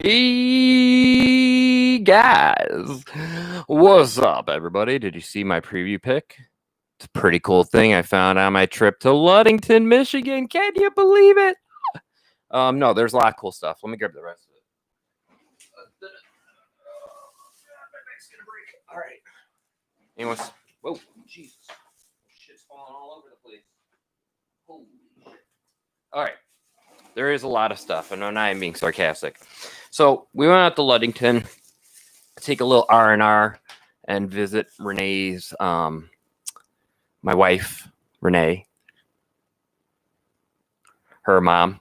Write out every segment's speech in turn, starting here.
Hey guys, what's up, everybody? Did you see my preview pic? It's a pretty cool thing I found on my trip to Luddington, Michigan. Can you believe it? No, there's a lot of cool stuff. Let me grab the rest of it. All right. Anyways, whoa, Jesus, shit's falling all over the place. Holy shit! All right. There is a lot of stuff, and I'm not being sarcastic. So we went out to Luddington, take a little R&R, and visit Renee's, my wife, Renee, her mom.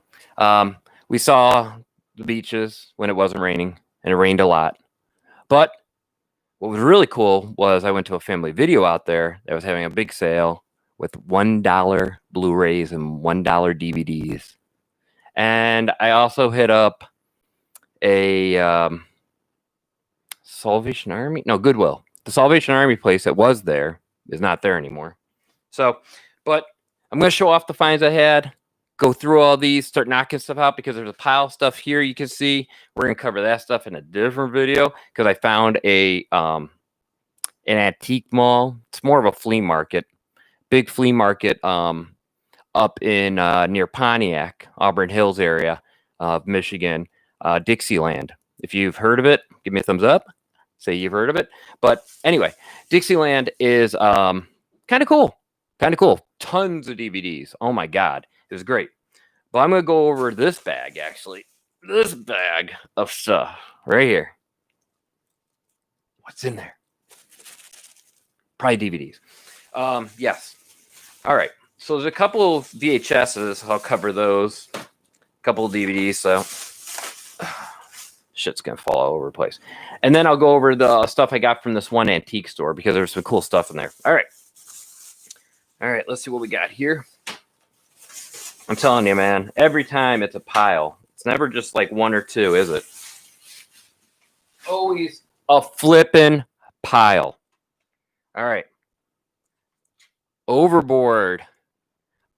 We saw the beaches when it wasn't raining, and it rained a lot. But what was really cool was I went to a family video out there that was having a big sale with $1 Blu-rays and $1 DVDs. And I also hit up a Salvation Army. No, Goodwill. The Salvation Army place that was there is not there anymore. So, but I'm going to show off the finds I had, go through all these, start knocking stuff out because there's a pile of stuff here you can see. We're going to cover that stuff in a different video because I found an antique mall. It's more of a flea market, big flea market up in near Pontiac, Auburn Hills area of Michigan, Dixieland. If you've heard of it, give me a thumbs up. Say you've heard of it. But anyway, Dixieland is kind of cool. Kind of cool. Tons of DVDs. Oh my God. It was great. But I'm going to go over this bag, actually. This bag of stuff right here. What's in there? Probably DVDs. Yes. All right. So there's a couple of VHSs. I'll cover those. A couple of DVDs. So shit's going to fall all over the place. And then I'll go over the stuff I got from this one antique store because there's some cool stuff in there. All right. All right. Let's see what we got here. I'm telling you, man, every time it's a pile. It's never just like one or two, is it? Always a flippin' pile. All right. Overboard.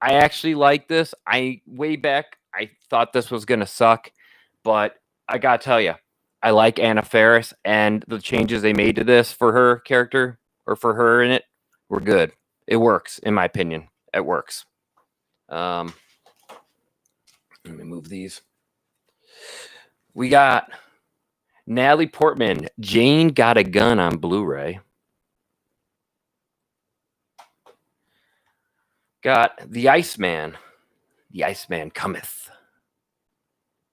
I actually like this. Way back, I thought this was going to suck, but I got to tell you, I like Anna Faris, and the changes they made to this for her character, or for her in it, were good. It works, in my opinion. It works. Let me move these. We got Natalie Portman, Jane Got a Gun on Blu-ray. Got The Iceman. The Iceman Cometh.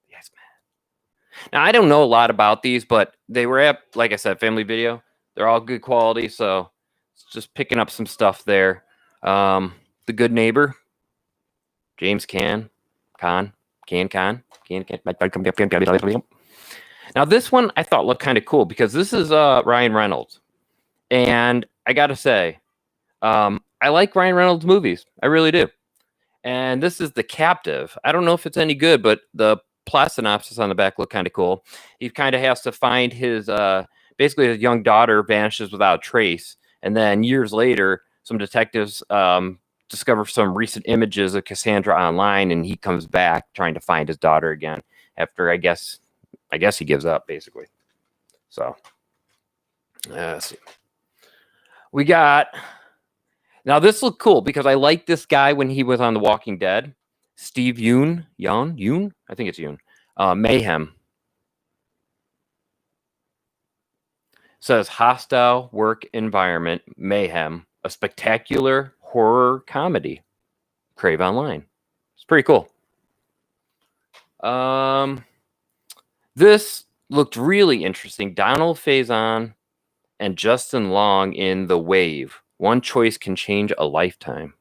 The Iceman. Now, I don't know a lot about these, but they were at, like I said, family video. They're all good quality, so just picking up some stuff there. The Good Neighbor. James Caan. Now, this one I thought looked kind of cool because this is Ryan Reynolds. And I got to say, I like Ryan Reynolds movies. I really do. And this is The Captive. I don't know if it's any good, but the plot synopsis on the back looked kind of cool. He kind of has to find his, basically his young daughter vanishes without a trace. And then years later, some detectives discover some recent images of Cassandra online, and he comes back trying to find his daughter again after, I guess he gives up, basically. So, let's see. We got... Now, this looked cool because I liked this guy when he was on The Walking Dead. Steve Yeun? I think it's Yeun. Mayhem. Says, hostile work environment, mayhem, a spectacular horror comedy. Crave online. It's pretty cool. This looked really interesting. Donald Faison and Justin Long in The Wave. One choice can change a lifetime.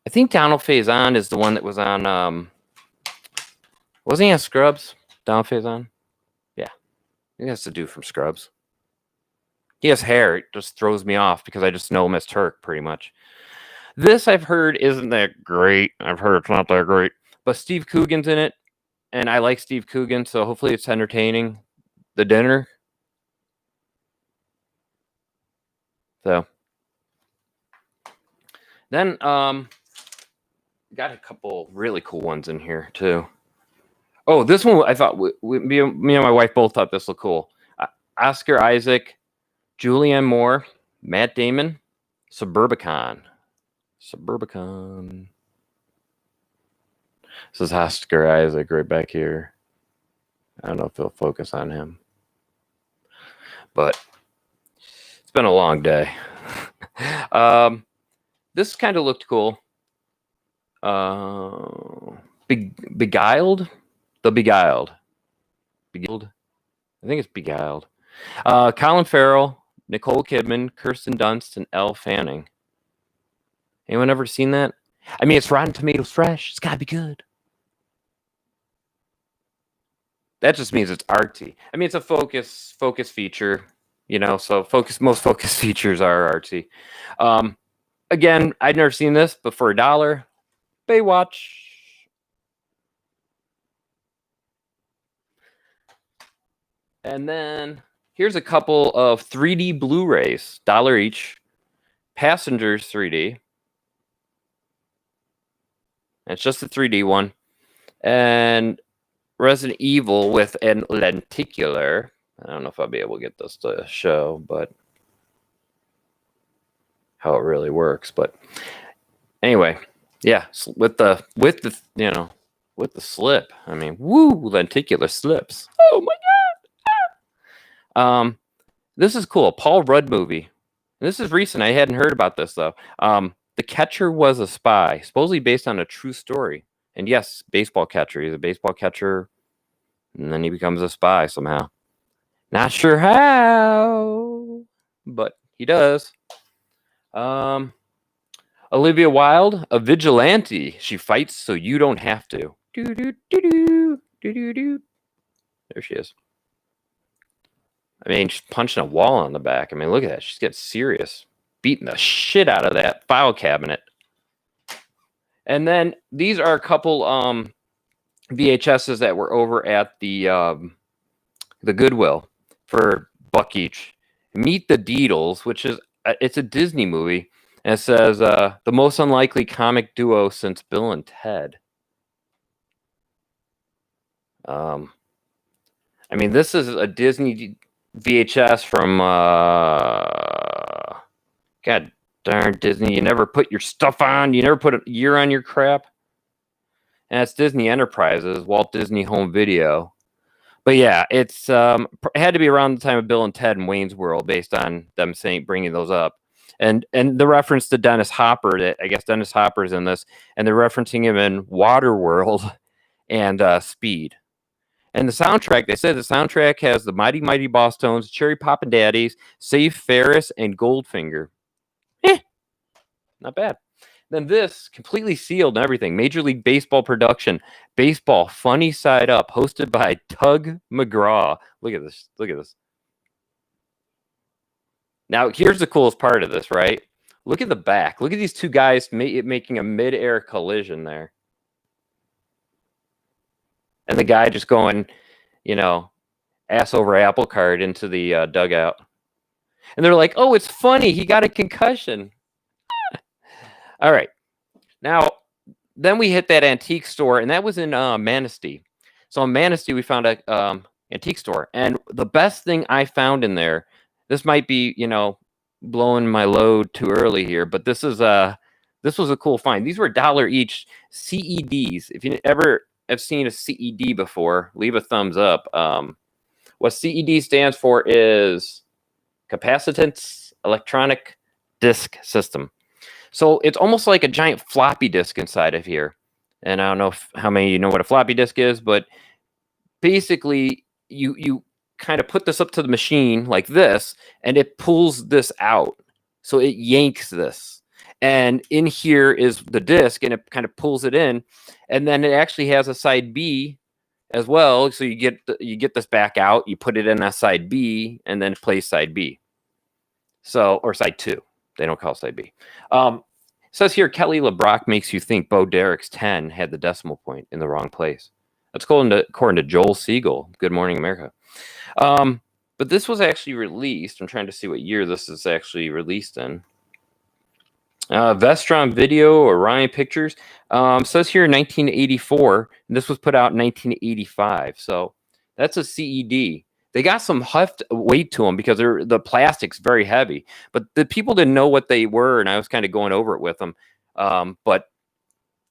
I think Donald Faison is the one that was on, wasn't he on Scrubs? Donald Faison? Yeah. I think that's the dude from Scrubs. He has hair. It just throws me off because I just know him as Turk, pretty much. This, I've heard, isn't that great. I've heard it's not that great. But Steve Coogan's in it, and I like Steve Coogan, so hopefully it's entertaining. The Dinner. So. Then, got a couple really cool ones in here too. Oh, this one I thought me and my wife both thought this looked cool. Oscar Isaac, Julianne Moore, Matt Damon, Suburbicon. This is Oscar Isaac right back here. I don't know if they'll focus on him, but it's been a long day. This kind of looked cool. Beguiled? The Beguiled. I think it's Beguiled. Colin Farrell, Nicole Kidman, Kirsten Dunst, and Elle Fanning. Anyone ever seen that? I mean, it's Rotten Tomatoes fresh. It's got to be good. That just means it's artsy. I mean, it's a focus feature, you know, so most focus features are artsy. Again, I'd never seen this, but for $1, Baywatch. And then here's a couple of 3D Blu-rays, $1 each. Passengers 3D. It's just a 3D one. And Resident Evil with an lenticular. I don't know if I'll be able to get this to show, but how it really works. But anyway, yeah, with the slip. I mean, woo, lenticular slips. Oh my god. This is cool. Paul Rudd movie. This is recent. I hadn't heard about this though. The Catcher Was a Spy, supposedly based on a true story. And yes, baseball catcher. He's a baseball catcher, and then he becomes a spy somehow. Not sure how, but he does. Olivia Wilde, a vigilante. She fights so you don't have to. There she is. I mean, she's punching a wall on the back. I mean, look at that. She's getting serious. Beating the shit out of that file cabinet. And then these are a couple VHSs that were over at the Goodwill for $1 each. Meet the Deedles, which is it's a Disney movie, and it says the most unlikely comic duo since Bill and Ted. I mean, this is a Disney VHS from God darn Disney, you never put your stuff on. You never put a year on your crap. And it's Disney Enterprises, Walt Disney Home Video. But yeah, it had to be around the time of Bill and Ted and Wayne's World, based on them bringing those up. And the reference to Dennis Hopper, that I guess Dennis Hopper's in this, and they're referencing him in Waterworld and Speed. And the soundtrack, they said the soundtrack has the Mighty Mighty Boss Tones, Cherry Poppin' Daddies, Save Ferris, and Goldfinger. Not bad. Then this, completely sealed and everything. Major League Baseball production. Baseball Funny Side Up, hosted by Tug McGraw. Look at this. Look at this. Now, here's the coolest part of this, right? Look at the back. Look at these two guys making a mid-air collision there. And the guy just going, you know, ass over apple cart into the dugout. And they're like, oh, it's funny. He got a concussion. All right. Now, then we hit that antique store, and that was in Manistee. So in Manistee, we found a antique store. And the best thing I found in there, this might be, you know, blowing my load too early here, but this was a cool find. These were $1 each, CEDs. If you ever have seen a CED before, leave a thumbs up. What CED stands for is Capacitance Electronic Disc System. So it's almost like a giant floppy disk inside of here. And I don't know how many of you know what a floppy disk is, but basically you kind of put this up to the machine like this, and it pulls this out. So it yanks this. And in here is the disk, and it kind of pulls it in. And then it actually has a side B as well. So you get this back out, you put it in a side B, and then it plays side B. So, or side 2. They don't call it side B. Says here, Kelly LeBrock makes you think Bo Derek's 10 had the decimal point in the wrong place. That's according to Joel Siegel. Good Morning America. But this was actually released. I'm trying to see what year this is actually released in. Vestron Video, Orion Pictures. Says here 1984. And this was put out in 1985. So that's a CED. They got some heft weight to them because the plastic's very heavy. But the people didn't know what they were, and I was kind of going over it with them. But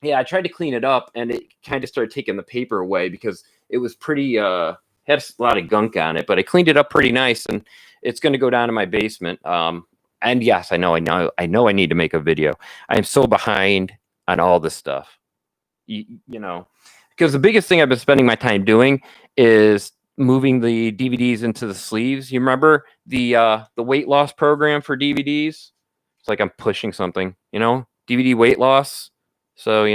yeah, I tried to clean it up, and it kind of started taking the paper away because it was pretty had a lot of gunk on it. But I cleaned it up pretty nice, and it's going to go down in my basement. And yes, I know I need to make a video. I am so behind on all this stuff. You know, because the biggest thing I've been spending my time doing is moving the DVDs into the sleeves. You remember the weight loss program for DVDs? It's like I'm pushing something, DVD weight loss. So,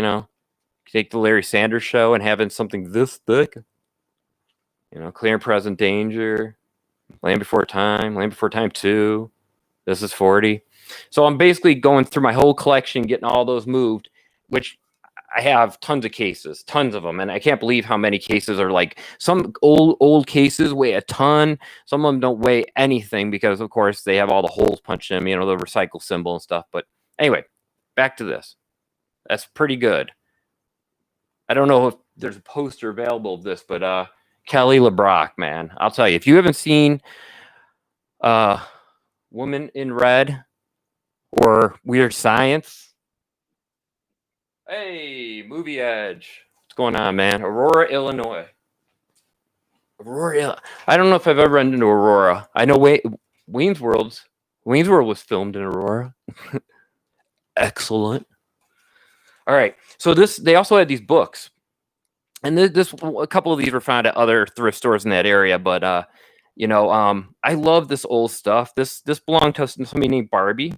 take the Larry Sanders Show and having something this thick, Clear and Present Danger, Land Before Time 2. This is 40. So I'm basically going through my whole collection, getting all those moved, which I have tons of cases, tons of them. And I can't believe how many cases are like some old cases weigh a ton. Some of them don't weigh anything because, of course, they have all the holes punched in them, the recycle symbol and stuff. But anyway, back to this. That's pretty good. I don't know if there's a poster available of this, but Kelly LeBrock, man, I'll tell you, if you haven't seen Woman in Red or Weird Science, hey, Movie Edge, what's going on, man? Aurora, Illinois. I don't know if I've ever been to Aurora. I know Wayne's World was filmed in Aurora. Excellent. All right, so they also had these books, and a couple of these were found at other thrift stores in that area. But I love this old stuff. This belonged to somebody named Barbie.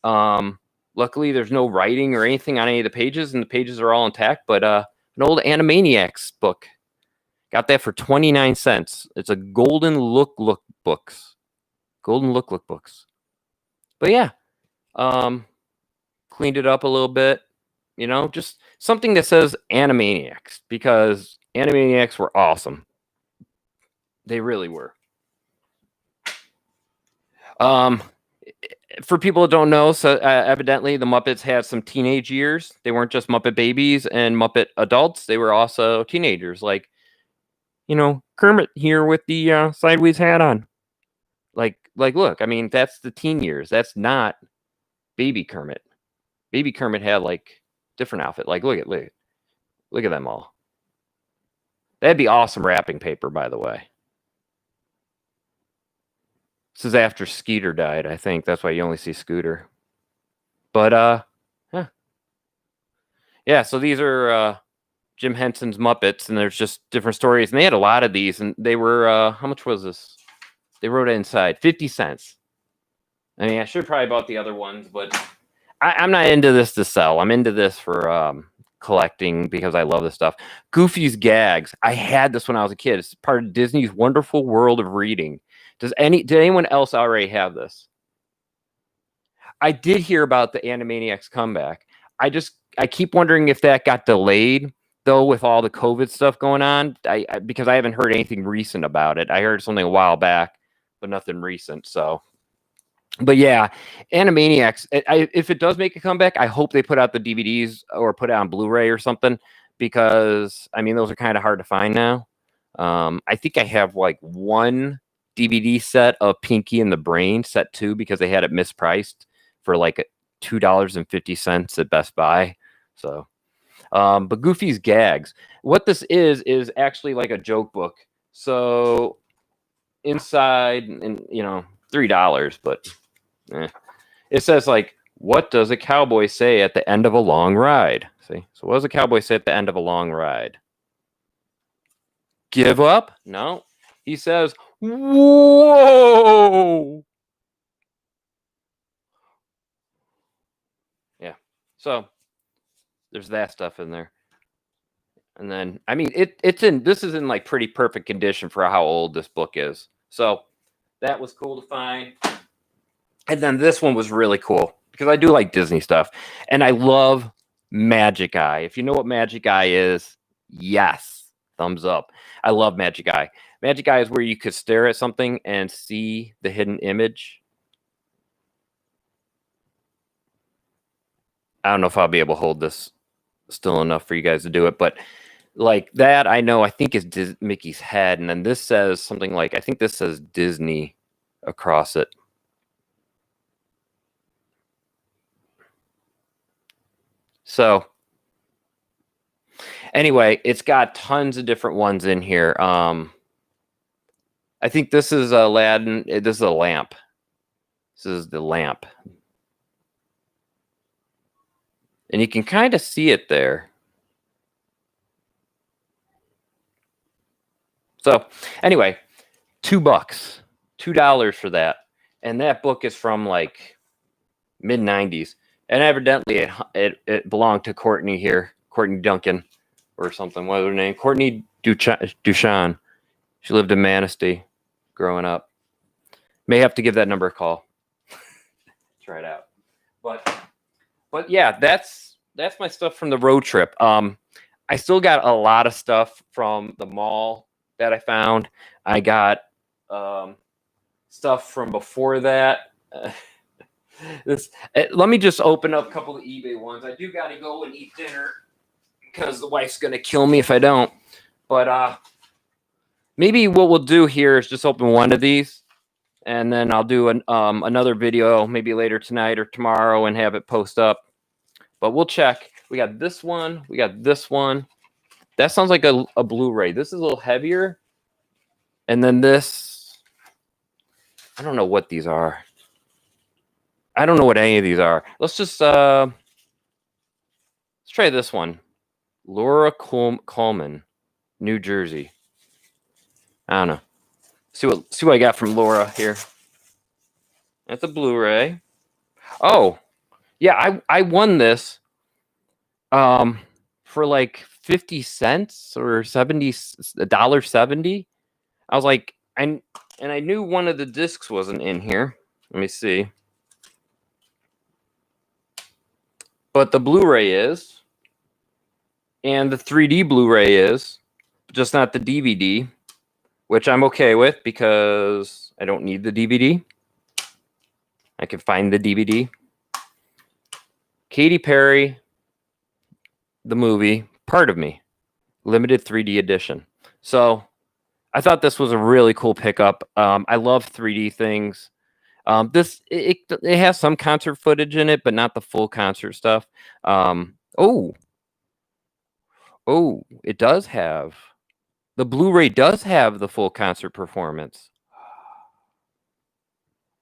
Luckily, there's no writing or anything on any of the pages, and the pages are all intact. But an old Animaniacs book, got that for 29 cents. It's a Golden Look books. Golden Look books. But yeah, cleaned it up a little bit. Just something that says Animaniacs, because Animaniacs were awesome. They really were. For people that don't know, so evidently the Muppets had some teenage years. They weren't just Muppet babies and Muppet adults. They were also teenagers, like, Kermit here with the sideways hat on. Like, look, I mean, that's the teen years. That's not baby Kermit. Baby Kermit had like different outfit. Like, look at them all. That'd be awesome wrapping paper, by the way. This is after Skeeter died, I think. That's why you only see Scooter. But yeah. So these are Jim Henson's Muppets, and there's just different stories. And they had a lot of these, and they were how much was this? They wrote it inside 50 cents. I mean, I should probably bought the other ones, but I'm not into this to sell. I'm into this for collecting because I love this stuff. Goofy's Gags. I had this when I was a kid. It's part of Disney's Wonderful World of Reading. Did anyone else already have this? I did hear about the Animaniacs comeback. I keep wondering if that got delayed though with all the COVID stuff going on. Because I haven't heard anything recent about it. I heard something a while back, but nothing recent. So. But yeah, Animaniacs, if it does make a comeback, I hope they put out the DVDs or put it on Blu-ray or something, because, I mean, those are kind of hard to find now. I think I have like one DVD set of Pinky and the Brain, set 2, because they had it mispriced for like $2.50 at Best Buy. So, but Goofy's Gags. What this is actually like a joke book. So inside, and $3, but it says like, what does a cowboy say at the end of a long ride? See, so what does a cowboy say at the end of a long ride? Give up? No, he says, whoa. Yeah, so there's that stuff in there. And then, I mean, this is in like pretty perfect condition for how old this book is. So that was cool to find. And then this one was really cool because I do like Disney stuff, and I love Magic Eye. If you know what Magic Eye is, yes, thumbs up. I love Magic Eye. Magic Eye is where you could stare at something and see the hidden image. I don't know if I'll be able to hold this still enough for you guys to do it, but like that, I know, I think is Mickey's head. And then this says something like, I think this says Disney across it. So anyway, it's got tons of different ones in here. I think this is Aladdin. This is a lamp. This is the lamp. And you can kind of see it there. So anyway, $2, $2 for that. And that book is from like mid 90s. And evidently it belonged to Courtney here, Courtney Duncan or something. What was her name? Courtney Duchan. She lived in Manistee growing up. May have to give that number a call. Try it out. But yeah, that's my stuff from the road trip. I still got a lot of stuff from the mall that I found. I got stuff from before that. Let me just open up a couple of eBay ones. I do got to go and eat dinner because the wife's going to kill me if I don't. But maybe what we'll do here is just open one of these, and then I'll do another video maybe later tonight or tomorrow and have it post up. But we'll check. We got this one. We got this one. That sounds like a Blu-ray. This is a little heavier. And then this, I don't know what these are. I don't know what any of these are. Let's just let's try this one. Laura Coleman, New Jersey. I don't know. See what I got from Laura here. That's a Blu-ray. Oh, yeah, I won this for like 50 cents or $1.70. I was like, and I knew one of the discs wasn't in here. Let me see. But the Blu-ray is, and the 3D Blu-ray is, just not the DVD, which I'm okay with because I don't need the DVD. I can find the DVD. Katy Perry, the movie, Part of Me, limited 3D edition. So I thought this was a really cool pickup. I love 3D things. This it has some concert footage in it, but not the full concert stuff. Oh, it does have, the Blu-ray does have the full concert performance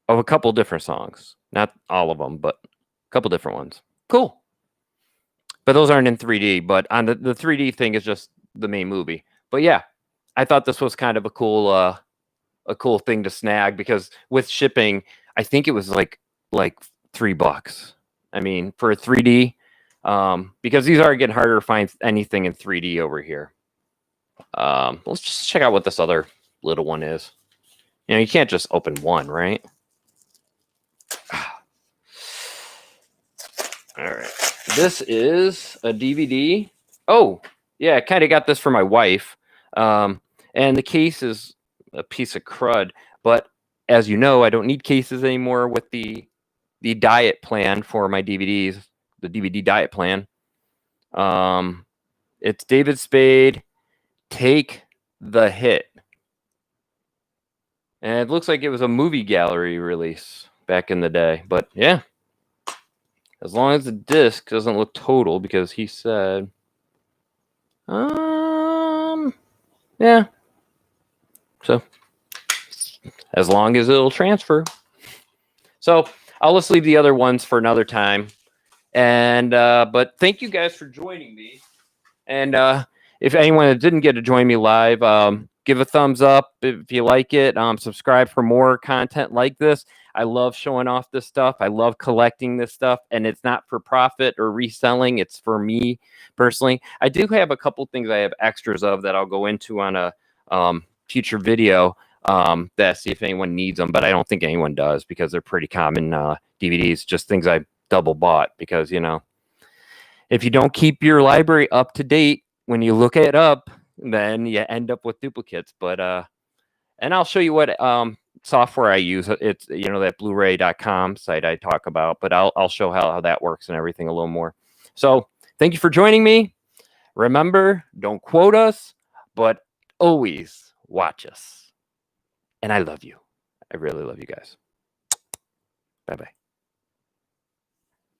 of a couple different songs. Not all of them, but a couple different ones. Cool. But those aren't in 3D, but on the 3D thing is just the main movie. But yeah, I thought this was kind of a cool thing to snag because with shipping, I think it was like $3. I mean, for a 3D, because these are getting harder to find anything in 3D over here. Let's just check out what this other little one is. You know, you can't just open one, right? All right. This is a DVD. Oh, yeah, I kind of got this for my wife. And the case is a piece of crud. But as you know, I don't need cases anymore with the diet plan for my DVDs, the DVD diet plan. It's David Spade, Take the Hit. And it looks like it was a movie gallery release back in the day. But yeah, as long as the disc doesn't look total, because he said, yeah. So as long as it'll transfer. So I'll just leave the other ones for another time. And but thank you guys for joining me. And if anyone that didn't get to join me live, give a thumbs up if you like it. Subscribe for more content like this. I love showing off this stuff. I love collecting this stuff, and it's not for profit or reselling. It's for me personally. I do have a couple things I have extras of that I'll go into on a future video that see if anyone needs them, but I don't think anyone does because they're pretty common DVDs, just things I double bought because, you know, if you don't keep your library up to date when you look it up, then you end up with duplicates. But and I'll show you what software I use, it's, you know, that Blu-ray.com site I talk about, but I'll show how that works and everything a little more. So thank you for joining me. Remember, don't quote us, but always watch us. And I love you. I really love you guys. Bye-bye.